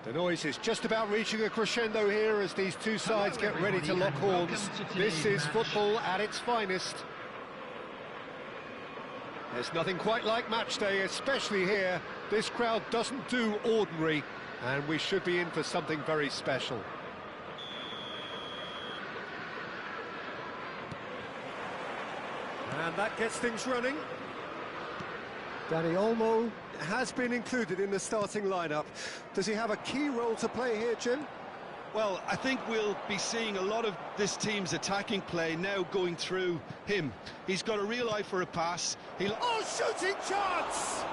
The noise is just about reaching a crescendo here as these two sides get ready to lock horns. This is football at its finest. There's nothing quite like match day, especially here. This crowd doesn't do ordinary, and we should be in for something very special. And that gets things running. Dani Olmo has been included in the starting lineup. Does he have a key role to play here, Jim? Well, I think we'll be seeing a lot of this team's attacking play now going through him. He's got a real eye for a pass. Oh, shooting chance!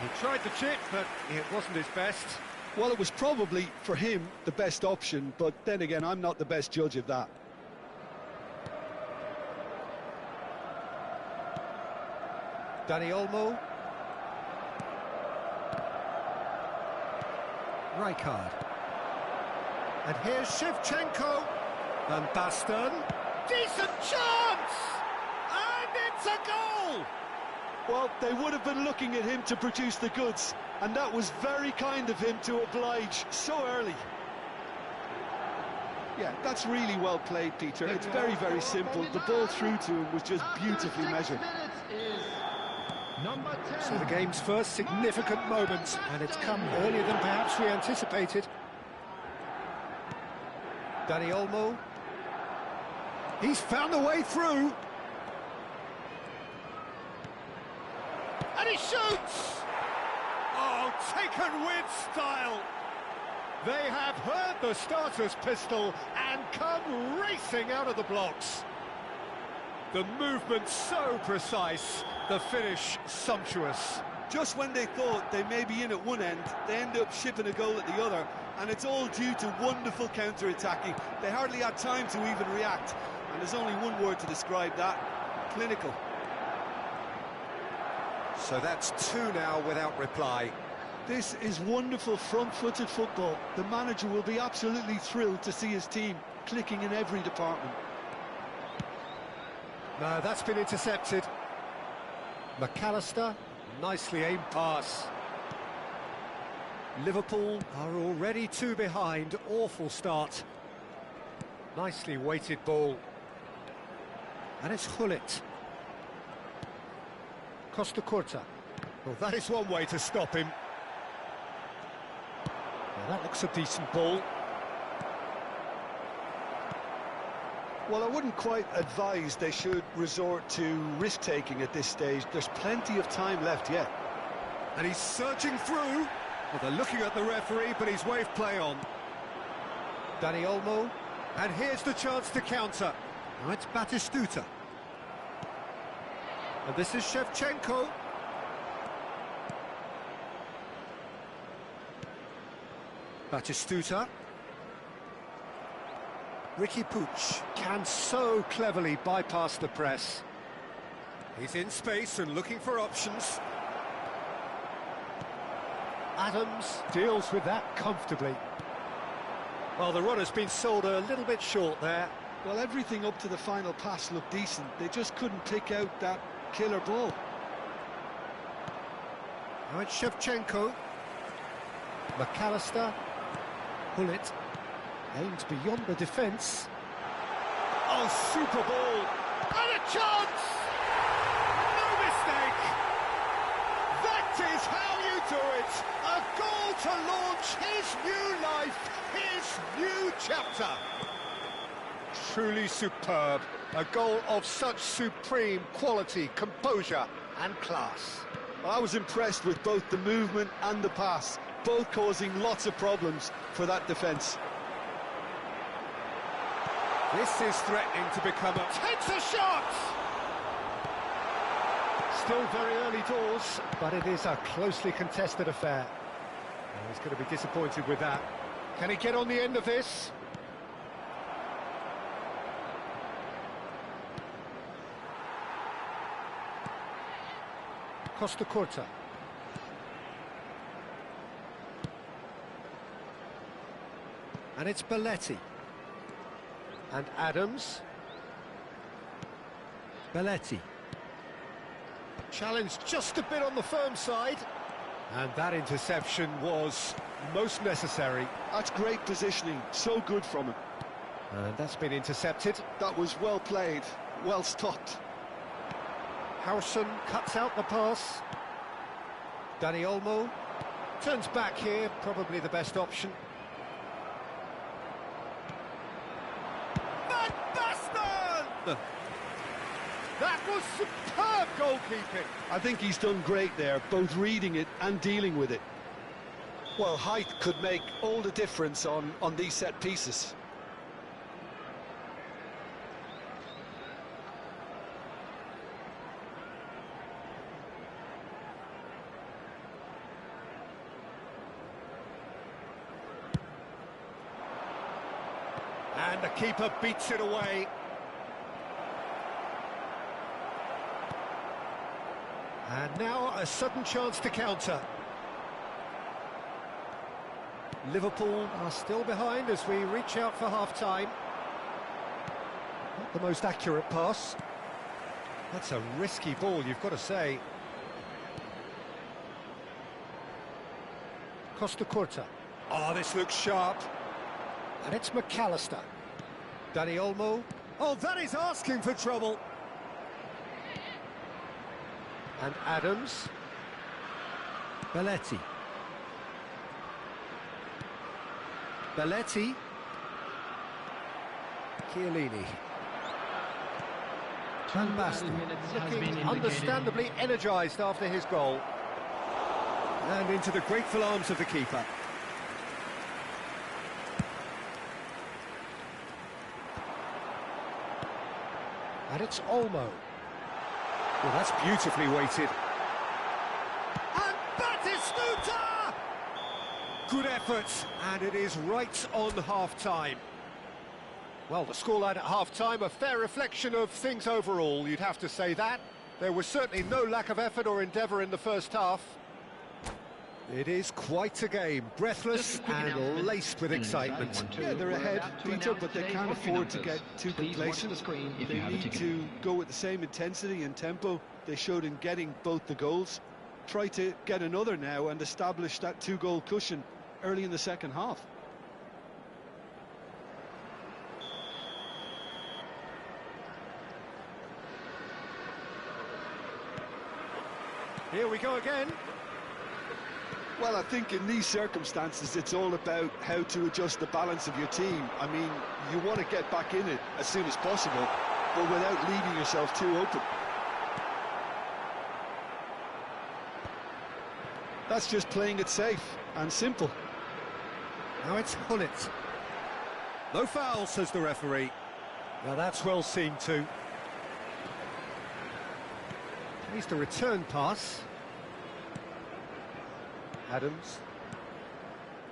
He tried the chip, but it wasn't his best. Well, it was probably, for him, the best option, but then again, I'm not the best judge of that. Dani Olmo. Rijkaard. And here's Shevchenko. And Baston. Decent chance! And it's a goal! Well, they would have been looking at him to produce the goods, and that was very kind of him to oblige so early. Yeah, that's really well played, Peter. It's very, very simple. The ball through to him was just beautifully measured. So the game's first significant moment, and it's come earlier than perhaps we anticipated. Dani Olmo. He's found a way through. And he shoots! Oh, taken with style! They have heard the starter's pistol and come racing out of the blocks. The movement so precise, the finish sumptuous. Just when they thought they may be in at one end, they end up shipping a goal at the other, and it's all due to wonderful counter-attacking. They hardly had time to even react, and there's only one word to describe that: clinical. So that's two now without reply. This is wonderful front-footed football. The manager will be absolutely thrilled to see his team clicking in every department. No, that's been intercepted. McAllister, nicely aimed pass. Liverpool are already two behind, awful start. Nicely weighted ball. And it's Gullit. Costa Curta. Well, that is one way to stop him. Well, that looks a decent ball. Well, I wouldn't quite advise they should resort to risk-taking at this stage. There's plenty of time left yet. And he's surging through. Well, they're looking at the referee, but he's waved play on. Dani Olmo. And here's the chance to counter. Now it's Batistuta. And this is Shevchenko. Batistuta. Ricky Puig can so cleverly bypass the press. He's in space and looking for options. Adams deals with that comfortably. Well, the run has been sold a little bit short there. Well, everything up to the final pass looked decent. They just couldn't pick out that killer ball. Now it's Shevchenko. McAllister. Gullit. Aimed beyond the defence. Oh, super ball! And a chance! No mistake! That is how you do it! A goal to launch his new life, his new chapter! Truly superb. A goal of such supreme quality, composure and class. I was impressed with both the movement and the pass, both causing lots of problems for that defence. This is threatening to become a... Takes a shot! Still very early doors, but it is a closely contested affair. And he's going to be disappointed with that. Can he get on the end of this? Costa Curta. And it's Belletti. And Adams. Belletti. Challenged just a bit on the firm side. And that interception was most necessary. That's great positioning, so good from him. And that's been intercepted. That was well played, well stopped. Howson cuts out the pass. Dani Olmo turns back here, probably the best option. Van Basten! That was superb goalkeeping. I think he's done great there, both reading it and dealing with it. Well, height could make all the difference on these set pieces. And the keeper beats it away. And now a sudden chance to counter. Liverpool are still behind as we reach out for half-time. Not the most accurate pass. That's a risky ball, you've got to say. Costa Curta. Oh, this looks sharp. And it's McAllister. Dani Olmo. Oh, that is asking for trouble. And Adams. Belletti. Belletti. Chiellini. Van Basten looking understandably energised after his goal. And into the grateful arms of the keeper. And it's Olmo. Well, that's beautifully weighted. And Batistuta! Good effort, and it is right on half-time. Well, the scoreline at half-time, a fair reflection of things overall, you'd have to say that. There was certainly no lack of effort or endeavour in the first half. It is quite a game, breathless and laced with excitement. Yeah, they're ahead, Peter, but they can't afford to get too complacent. They need to go with the same intensity and tempo they showed in getting both the goals. Try to get another now and establish that two-goal cushion early in the second half. Here we go again. Well, I think in these circumstances, it's all about how to adjust the balance of your team. I mean, you want to get back in it as soon as possible, but without leaving yourself too open. That's just playing it safe and simple. Now it's Hullet. No foul, says the referee. Now that's well seen too. Needs the return pass. Adams.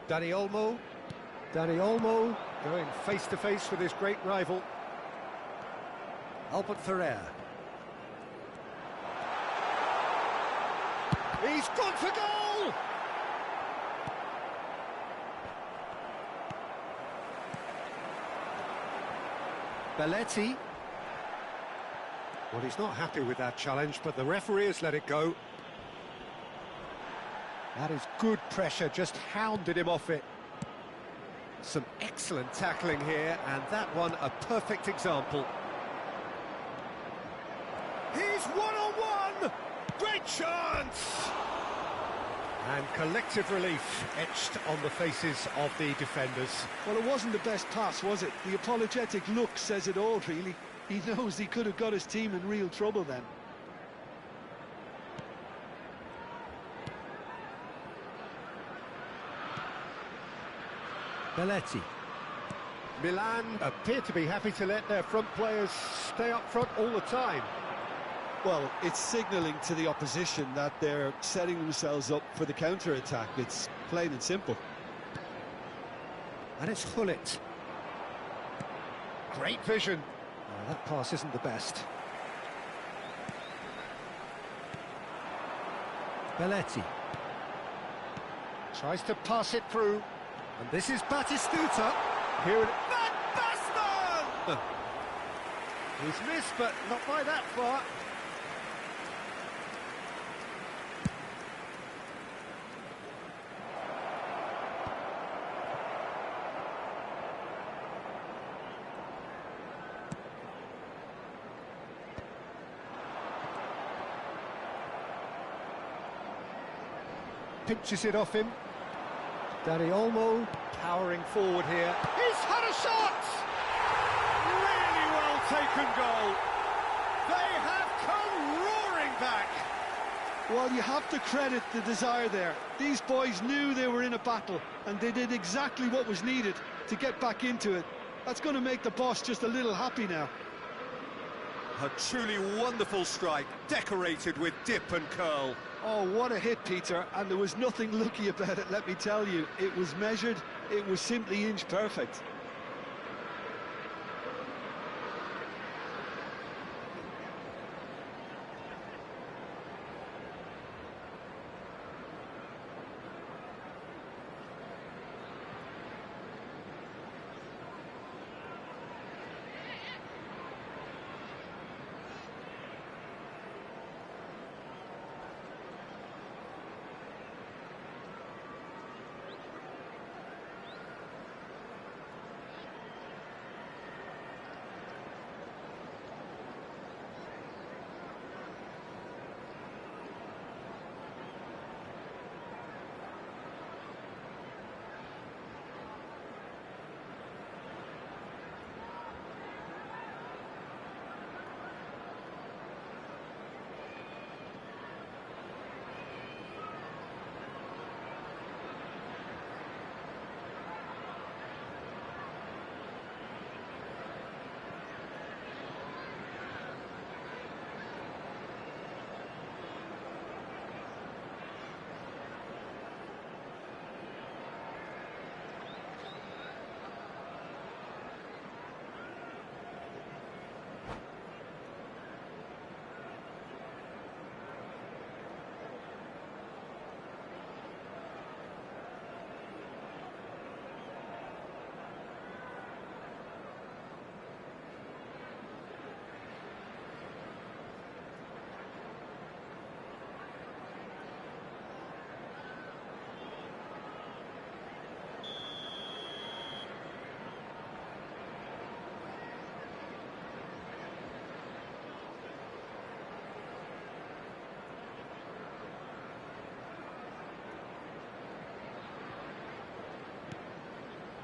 Dani Olmo. Dani Olmo going face-to-face with his great rival. Albert Ferrer. He's gone for goal! Belletti. Well, he's not happy with that challenge, but the referee has let it go. That is good pressure, just hounded him off it. Some excellent tackling here, and that one a perfect example. He's one-on-one! Great chance! And collective relief etched on the faces of the defenders. Well, it wasn't the best pass, was it? The apologetic look says it all, really. He knows he could have got his team in real trouble then. Belletti. Milan appear to be happy to let their front players stay up front all the time. Well, it's signalling to the opposition that they're setting themselves up for the counter-attack. It's plain and simple. And it's Hullet. Great vision. Oh, that pass isn't the best. Belletti. Tries to pass it through. And this is Batistuta. Here it is. Van Basten! He's missed, but not by that far. pinches it off him. Danny Olmo powering forward here. He's had a shot! Really well taken goal. They have come roaring back. Well, you have to credit the desire there. These boys knew they were in a battle, and they did exactly what was needed to get back into it. That's going to make the boss just a little happy now. A truly wonderful strike, decorated with dip and curl. Oh, what a hit, Peter, and there was nothing lucky about it, let me tell you. It was measured, it was simply inch perfect.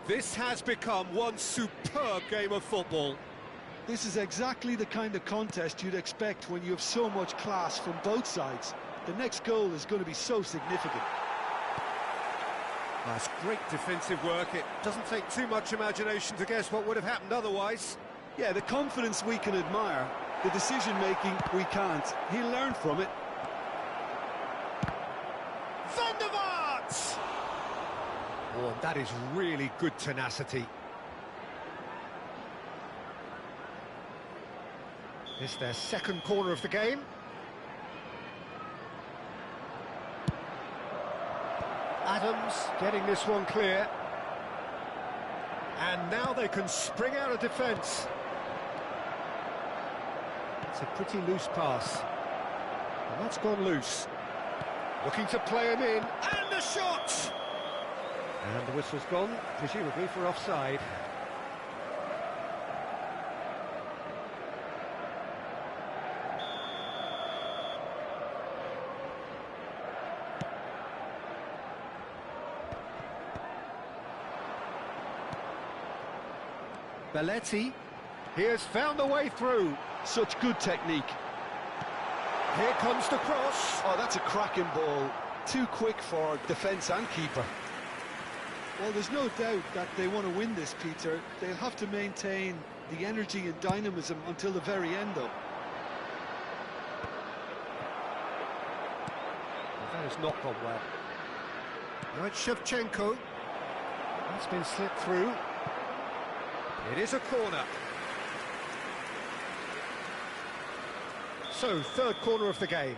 This has become one superb game of football. This is exactly the kind of contest you'd expect when you have so much class from both sides. The next goal is going to be so significant. That's great defensive work. It doesn't take too much imagination to guess what would have happened otherwise. Yeah, the confidence we can admire, the decision-making we can't. He'll learn from it. Van der Vaart! Oh, and that is really good tenacity. It's their second corner of the game. Adams getting this one clear. And now they can spring out of defence. It's a pretty loose pass. And that's gone loose. Looking to play him in. And the shot! And the whistle's gone, presumably for offside. Belletti, he has found the way through. Such good technique. Here comes the cross. Oh, that's a cracking ball. Too quick for defence and keeper. Well, there's no doubt that they want to win this, Peter. They'll have to maintain the energy and dynamism until the very end, though. Well, that has not gone well. Now it's Shevchenko. That's been slipped through. It is a corner. So, third corner of the game.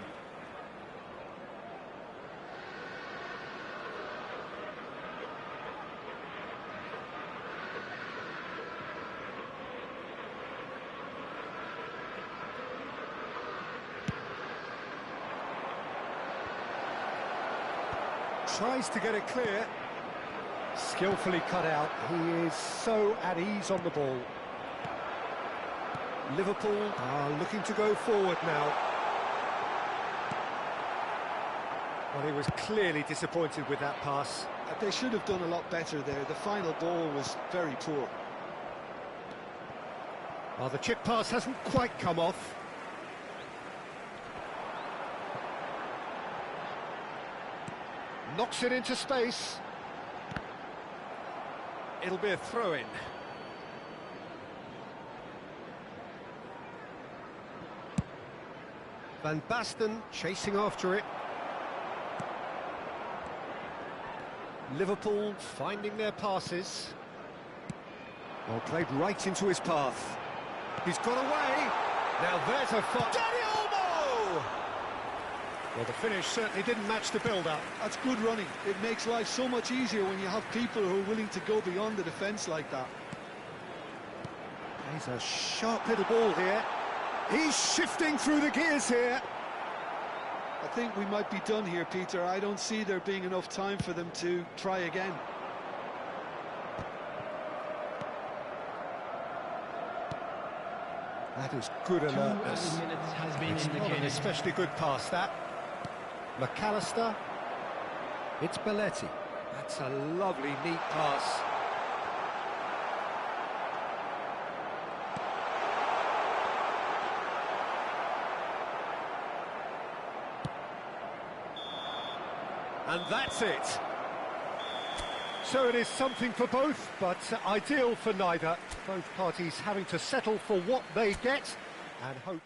Tries to get it clear. Skillfully cut out. He is so at ease on the ball. Liverpool are looking to go forward now. Well, he was clearly disappointed with that pass. They should have done a lot better there. The final ball was very poor. Well, the chip pass hasn't quite come off. Knocks it into space. It'll be a throw-in. Van Basten chasing after it. Liverpool finding their passes. Well, played right into his path. He's got away. Now there's a foot. Danny Olmo! Well, the finish certainly didn't match the build-up. That's good running. It makes life so much easier when you have people who are willing to go beyond the defence like that. He's a sharp little ball here. He's shifting through the gears here. I think we might be done here, Peter. I don't see there being enough time for them to try again. That is good alertness. Has been It's not an indicated. especially good pass, that. McAllister. It's Belletti. That's a lovely, neat pass. And that's it. So it is something for both, but ideal for neither. Both parties having to settle for what they get and hope.